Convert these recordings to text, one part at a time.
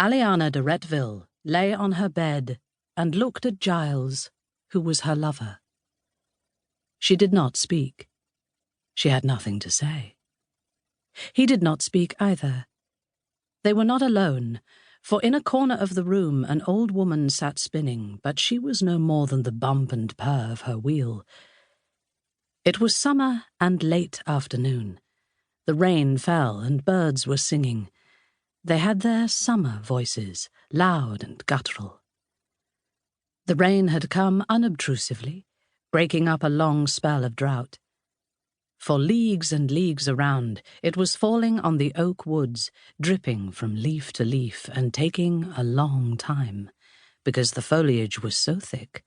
Aliana de Retteville lay on her bed and looked at Giles, who was her lover. She did not speak. She had nothing to say. He did not speak either. They were not alone, for in a corner of the room an old woman sat spinning, but she was no more than the bump and purr of her wheel. It was summer and late afternoon. The rain fell and birds were singing. They had their summer voices, loud and guttural. The rain had come unobtrusively, breaking up a long spell of drought. For leagues and leagues around, it was falling on the oak woods, dripping from leaf to leaf and taking a long time, because the foliage was so thick,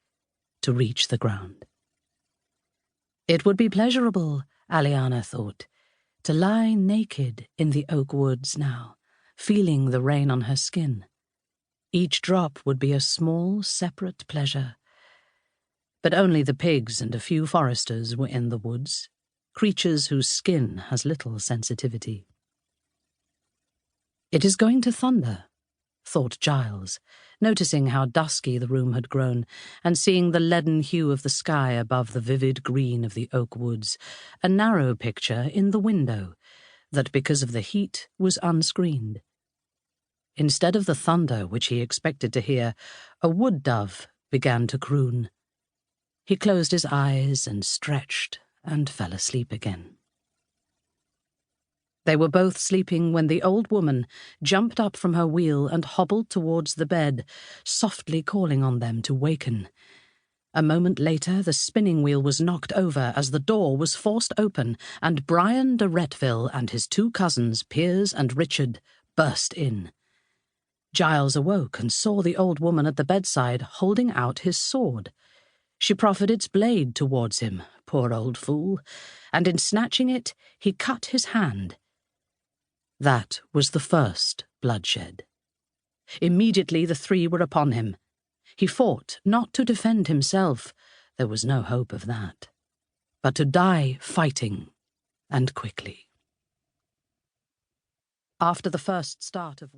to reach the ground. It would be pleasurable, Aliana thought, to lie naked in the oak woods now, feeling the rain on her skin. Each drop would be a small, separate pleasure. But only the pigs and a few foresters were in the woods, creatures whose skin has little sensitivity. It is going to thunder, thought Giles, noticing how dusky the room had grown, and seeing the leaden hue of the sky above the vivid green of the oak woods, a narrow picture in the window that, because of the heat, was unscreened. Instead of the thunder which he expected to hear, a wood dove began to croon. He closed his eyes and stretched and fell asleep again. They were both sleeping when the old woman jumped up from her wheel and hobbled towards the bed, softly calling on them to waken. A moment later, the spinning wheel was knocked over as the door was forced open, and Brian de Retteville and his two cousins, Piers and Richard, burst in. Giles awoke and saw the old woman at the bedside holding out his sword. She proffered its blade towards him, poor old fool, and in snatching it, he cut his hand. That was the first bloodshed. Immediately the three were upon him. He fought not to defend himself, there was no hope of that, but to die fighting, and quickly. After the first start of